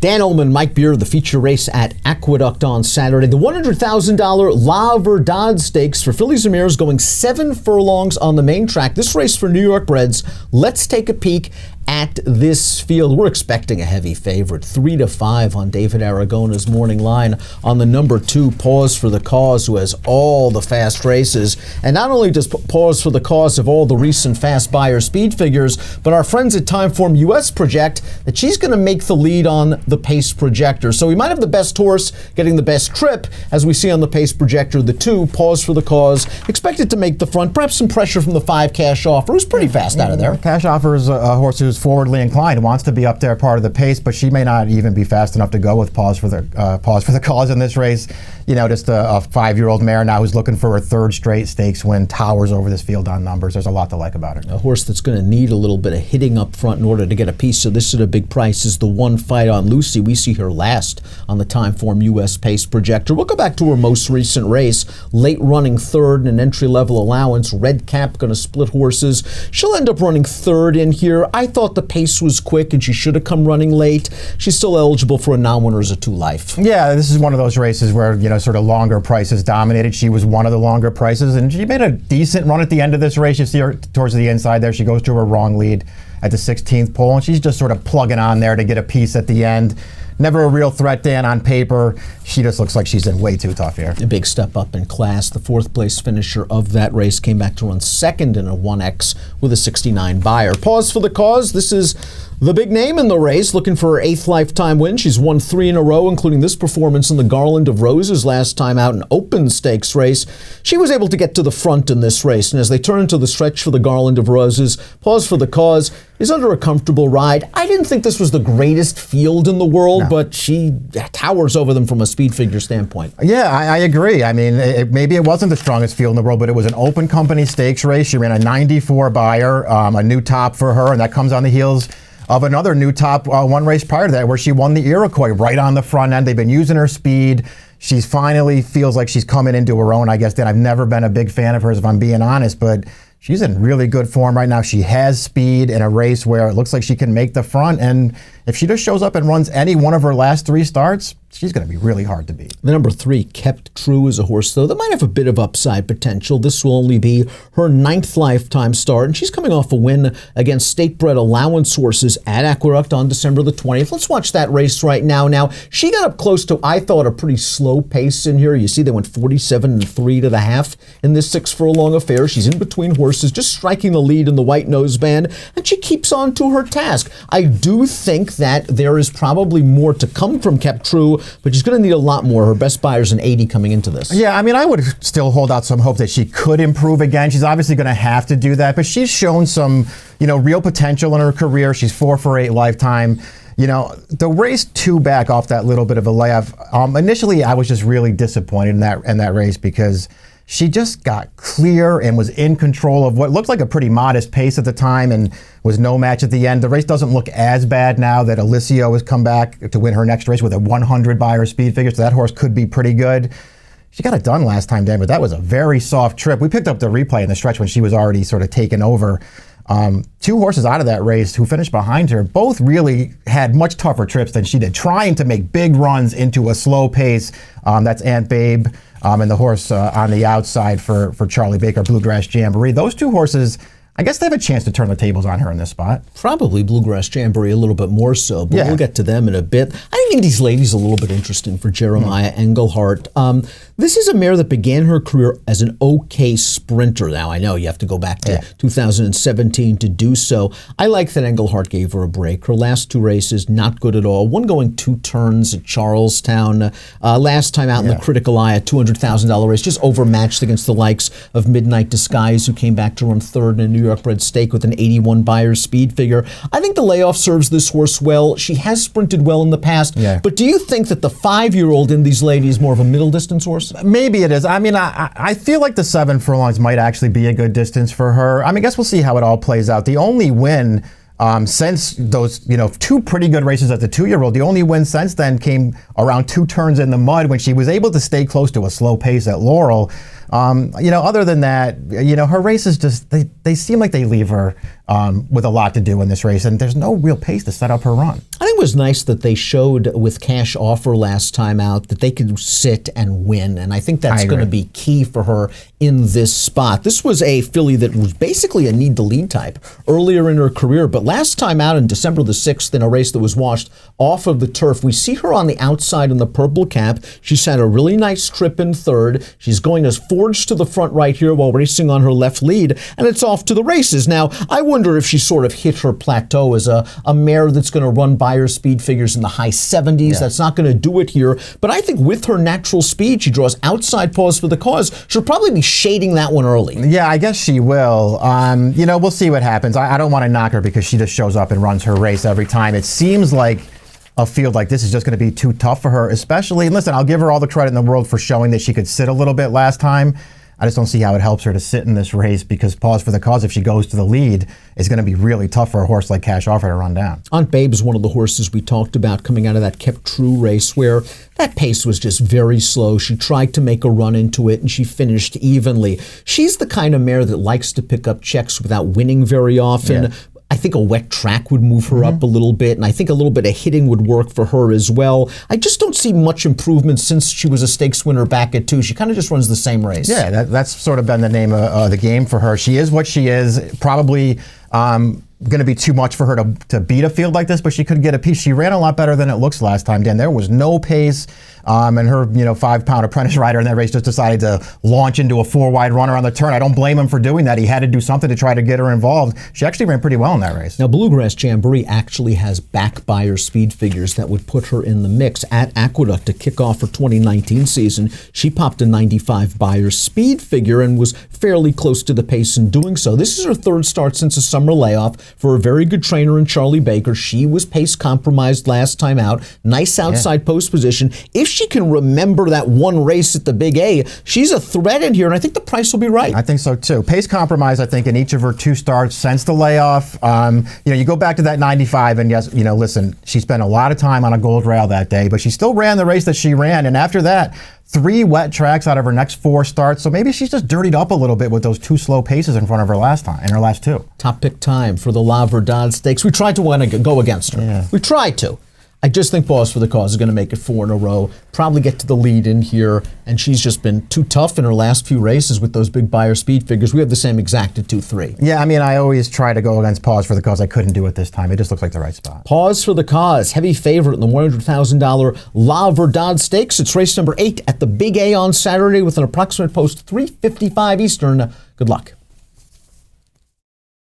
Dan Illman, Mike Beer, the feature race at Aqueduct on Saturday. The $100,000 La Verdad Stakes for fillies and mares going 7 furlongs on the main track. This race for New York breds. Let's take a peek at this field. We're expecting a heavy favorite, 3-5 on David Aragona's morning line on the number 2, Pause for the Cause, who has all the fast races. And not only does Pause for the Cause have all the recent fast buyer speed figures, but our friends at Timeform US project that she's going to make the lead on the pace projector. So we might have the best horse getting the best trip, as we see on the pace projector. The 2, Pause for the Cause, expected to make the front. Perhaps some pressure from the 5, Cash Offer, who's pretty fast out of there. Cash Offer is a horse who's forwardly inclined, wants to be up there part of the pace, but she may not even be fast enough to go with Pause for the Cause in this race. You know, just a 5-year-old mare now who's looking for her 3rd straight stakes win, towers over this field on numbers. There's a lot to like about her. A horse that's going to need a little bit of hitting up front in order to get a piece of this at a big price is the 1, Fight on Lucy. We see her last on the Timeform US pace projector. We'll go back to her most recent race, late running 3rd in an entry-level allowance. Red Cap going to split horses. She'll end up running 3rd in here. I thought the pace was quick and she should have come running late. She's still eligible for a non-winner as a 2 life. Yeah, this is one of those races where, you know, sort of longer prices dominated. She was one of the longer prices, and she made a decent run at the end of this race. You see her towards the inside there. She goes to her wrong lead at the 16th pole, and she's just sort of plugging on there to get a piece at the end. Never a real threat, Dan, on paper. She just looks like she's in way too tough here. A big step up in class. The 4th place finisher of that race came back to run 2nd in a 1X with a 69 buyer. Pause for the Cause. This is the big name in the race, looking for her 8th lifetime win. She's won 3 in a row, including this performance in the Garland of Roses last time out, an open stakes race. She was able to get to the front in this race, and as they turn to the stretch for the Garland of Roses, Pause for the Cause is under a comfortable ride. I didn't think this was the greatest field in the world, but she towers over them from a speed figure standpoint. Yeah, I agree. I mean, maybe it wasn't the strongest field in the world, but it was an open company stakes race. She ran a 94 buyer, a new top for her, and that comes on the heels of another new top one race prior to that where she won the Iroquois right on the front end. They've been using her speed. She's finally feels like she's coming into her own, I guess. Dan, I've never been a big fan of hers, if I'm being honest, but she's in really good form right now. She has speed in a race where it looks like she can make the front, and if she just shows up and runs any one of her last 3 starts, she's going to be really hard to beat. The number 3, Kept True, is a horse, though, that might have a bit of upside potential. This will only be her 9th lifetime start, and she's coming off a win against state-bred allowance horses at Aqueduct on December the 20th. Let's watch that race right now. Now, she got up close to, I thought, a pretty slow pace in here. You see they went 47-3 to the half in this 6 furlong affair. She's in between horses, just striking the lead in the white noseband, and she keeps on to her task. I do think that there is probably more to come from Kept True, but she's going to need a lot more. Her best buyer's an 80 coming into this. Yeah, I mean, I would still hold out some hope that she could improve again. She's obviously going to have to do that, but she's shown some, you know, real potential in her career. She's 4 for 8 lifetime. You know, the race 2 back off that little bit of a layoff. Initially, I was just really disappointed in that race because she just got clear and was in control of what looked like a pretty modest pace at the time and was no match at the end. The race doesn't look as bad now that Alicio has come back to win her next race with a 100 buyer speed figure, so that horse could be pretty good. She got it done last time, Dan, but that was a very soft trip. We picked up the replay in the stretch when she was already sort of taken over. 2 horses out of that race who finished behind her both really had much tougher trips than she did, trying to make big runs into a slow pace. That's Aunt Babe and the horse on the outside for Charlie Baker, Bluegrass Jamboree. Those 2 horses, I guess they have a chance to turn the tables on her in this spot. Probably Bluegrass Jamboree a little bit more so, but we'll get to them in a bit. I think these ladies are a little bit interesting for Jeremiah Engelhardt. This is a mare that began her career as an okay sprinter. Now, I know you have to go back to 2017 to do so. I like that Engelhardt gave her a break. Her last 2 races, not good at all. One going 2 turns at Charlestown. Last time out in the Critical Eye, a $200,000 race, just overmatched against the likes of Midnight Disguise, who came back to run 3rd in a New York bred stake with an 81 buyer speed figure. I think the layoff serves this horse well. She has sprinted well in the past, but do you think that the 5-year-old in these ladies is more of a middle distance horse? Maybe it is. I mean, I feel like the 7 furlongs might actually be a good distance for her. I mean, I guess we'll see how it all plays out. The only win since those, 2 pretty good races at the 2-year-old, the only win since then came around 2 turns in the mud when she was able to stay close to a slow pace at Laurel. Other than that, her races just, they seem like they leave her with a lot to do in this race, and there's no real pace to set up her run. I think it was nice that they showed with Cash Offer last time out that they could sit and win, and I think that's going to be key for her in this spot. This was a filly that was basically a need-to-lead type earlier in her career, but last time out in December the 6th in a race that was washed off of the turf, we see her on the outside in the purple cap. She's had a really nice trip in third. She's going as forged to the front right here while racing on her left lead, and it's off to the races. Now, I wonder if she sort of hit her plateau as a mare that's going to run by her speed figures in the high 70s. Yeah. That's not going to do it here, but I think with her natural speed, she draws outside Pause for the Cause. She'll probably be shading that one early. Yeah, I guess she will. We'll see what happens. I don't want to knock her because she just shows up and runs her race every time. It seems like a field like this is just going to be too tough for her, especially, and listen, I'll give her all the credit in the world for showing that she could sit a little bit last time. I just don't see how it helps her to sit in this race because Pause for the Cause, if she goes to the lead, is going to be really tough for a horse like Cash Offer to run down. Aunt Babe is one of the horses we talked about coming out of that Kept True race where that pace was just very slow. She tried to make a run into it and she finished evenly. She's the kind of mare that likes to pick up checks without winning very often. Yeah. I think a wet track would move her up a little bit, and I think a little bit of hitting would work for her as well. I just don't see much improvement since she was a stakes winner back at 2. She kind of just runs the same race. Yeah, that's sort of been the name of the game for her. She is what she is, probably going to be too much for her to beat a field like this, but she could get a piece. She ran a lot better than it looks last time, Dan. There was no pace, and her 5-pound apprentice rider in that race just decided to launch into a 4-wide runner on the turn. I don't blame him for doing that. He had to do something to try to get her involved. She actually ran pretty well in that race. Now, Bluegrass Jamboree actually has back buyer speed figures that would put her in the mix at Aqueduct to kick off her 2019 season. She popped a 95 buyer speed figure and was fairly close to the pace in doing so. This is her third start since a summer layoff for a very good trainer in Charlie Baker. She was pace compromised last time out. Nice outside post position. If she can remember that one race at the Big A, she's a threat in here, and I think the price will be right. I think so too. Pace compromise, I think, in each of her 2 starts since the layoff. You go back to that 95, and yes, listen, she spent a lot of time on a gold rail that day, but she still ran the race that she ran, and after that, 3 wet tracks out of her next 4 starts, so maybe she's just dirtied up a little bit with those 2 slow paces in front of her last time, in her last 2. Top pick time for the La Verdad Stakes. We tried to go against her. Yeah. We tried to. I just think Pause for the Cause is going to make it 4 in a row, probably get to the lead in here, and she's just been too tough in her last few races with those big buyer speed figures. We have the same exact at 2-3. Yeah, I always try to go against Pause for the Cause. I couldn't do it this time. It just looks like the right spot. Pause for the Cause, heavy favorite in the $100,000 La Verdad Stakes. It's race number 8 at the Big A on Saturday with an approximate post 3:55 Eastern. Good luck.